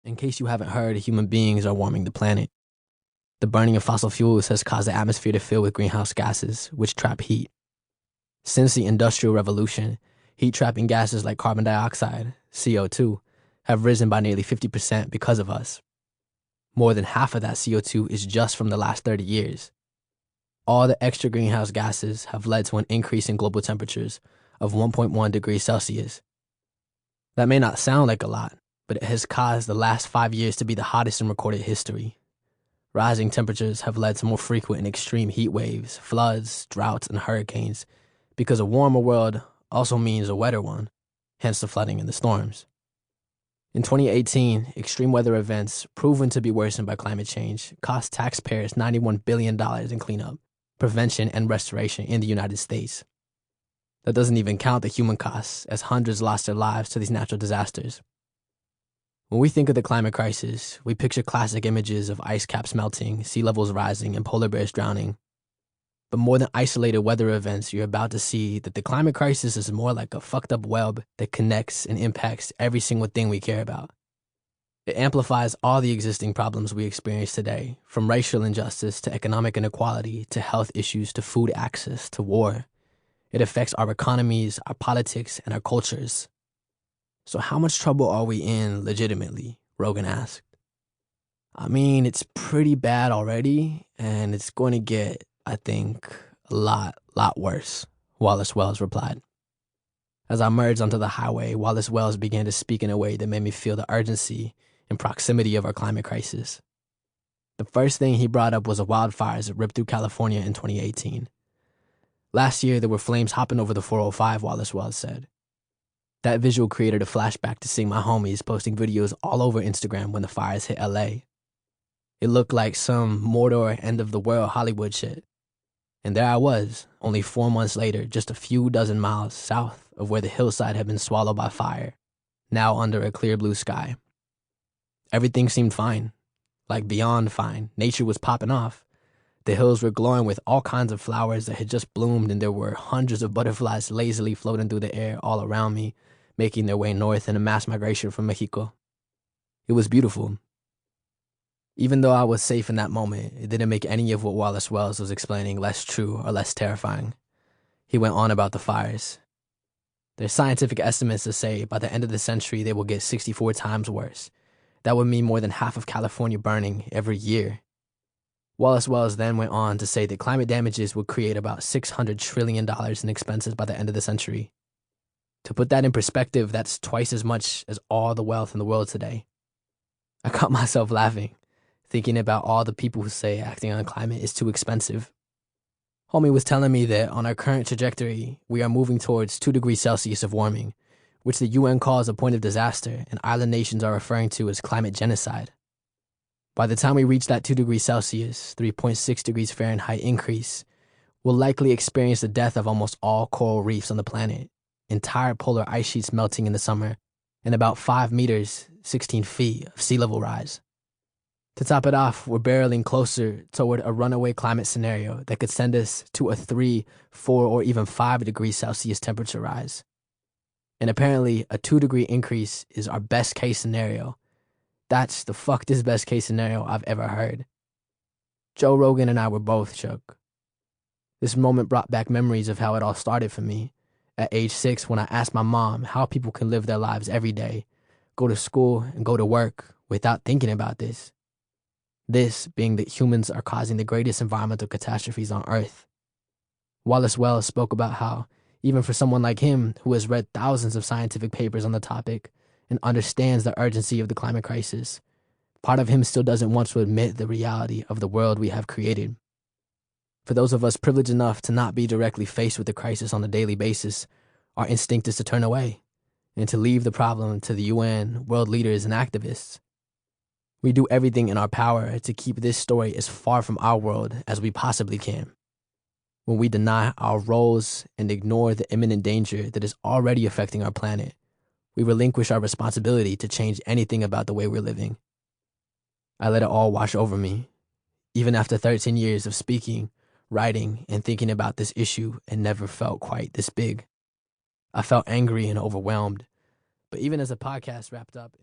In case you haven't heard, human beings are warming the planet. The burning of fossil fuels has caused the atmosphere to fill with greenhouse gases, which trap heat. Since the Industrial Revolution, heat-trapping gases like carbon dioxide, CO2, have risen by nearly 50% because of us. More than half of that CO2 is just from the last 30 years. All the extra greenhouse gases have led to an increase in global temperatures of 1.1 degrees Celsius. That may not sound like a lot, but it has caused the last 5 years to be the hottest in recorded history. Rising temperatures have led to more frequent and extreme heat waves, floods, droughts, and hurricanes, because a warmer world also means a wetter one, hence the flooding and the storms. In 2018, extreme weather events, proven to be worsened by climate change, cost taxpayers $91 billion in cleanup, prevention, and restoration in the United States. That doesn't even count the human costs, as hundreds lost their lives to these natural disasters. When we think of the climate crisis, we picture classic images of ice caps melting, sea levels rising, and polar bears drowning. But more than isolated weather events, you're about to see that the climate crisis is more like a fucked up web that connects and impacts every single thing we care about. It amplifies all the existing problems we experience today, from racial injustice to economic inequality to health issues to food access to war. It affects our economies, our politics, and our cultures. So how much trouble are we in legitimately? Rogan asked. I mean, it's pretty bad already, and it's going to get, I think, a lot worse, Wallace Wells replied. As I merged onto the highway, Wallace Wells began to speak in a way that made me feel the urgency and proximity of our climate crisis. The first thing he brought up was the wildfires that ripped through California in 2018. Last year, there were flames hopping over the 405, Wallace Wells said. That visual created a flashback to seeing my homies posting videos all over Instagram when the fires hit LA. It looked like some Mordor end-of-the-world Hollywood shit. And there I was, only 4 months later, just a few dozen miles south of where the hillside had been swallowed by fire, now under a clear blue sky. Everything seemed fine, like beyond fine. Nature was popping off. The hills were glowing with all kinds of flowers that had just bloomed, and there were hundreds of butterflies lazily floating through the air all around me, making their way north in a mass migration from Mexico. It was beautiful. Even though I was safe in that moment, it didn't make any of what Wallace Wells was explaining less true or less terrifying. He went on about the fires. There's scientific estimates that say by the end of the century they will get 64 times worse. That would mean more than half of California burning every year. Wallace Wells then went on to say that climate damages would create about $600 trillion in expenses by the end of the century. To put that in perspective, that's twice as much as all the wealth in the world today. I caught myself laughing, thinking about all the people who say acting on climate is too expensive. Homie was telling me that on our current trajectory, we are moving towards 2 degrees Celsius of warming, which the UN calls a point of disaster and island nations are referring to as climate genocide. By the time we reach that 2 degrees Celsius, 3.6 degrees Fahrenheit increase, we'll likely experience the death of almost all coral reefs on the planet, entire polar ice sheets melting in the summer, and about 5 meters, 16 feet of sea level rise. To top it off, we're barreling closer toward a runaway climate scenario that could send us to a 3, 4, or even 5 degrees Celsius temperature rise. And apparently, a 2-degree increase is our best case scenario. That's the fuckest best case scenario I've ever heard. Joe Rogan and I were both shook. This moment brought back memories of how it all started for me. At age 6, when I asked my mom how people can live their lives every day, go to school and go to work without thinking about this. This being that humans are causing the greatest environmental catastrophes on Earth. Wallace Wells spoke about how, even for someone like him who has read thousands of scientific papers on the topic and understands the urgency of the climate crisis, part of him still doesn't want to admit the reality of the world we have created. For those of us privileged enough to not be directly faced with the crisis on a daily basis, our instinct is to turn away and to leave the problem to the UN, world leaders, and activists. We do everything in our power to keep this story as far from our world as we possibly can. When we deny our roles and ignore the imminent danger that is already affecting our planet, we relinquish our responsibility to change anything about the way we're living. I let it all wash over me. Even after 13 years of speaking, writing, and thinking about this issue, it never felt quite this big. I felt angry and overwhelmed. But even as the podcast wrapped up,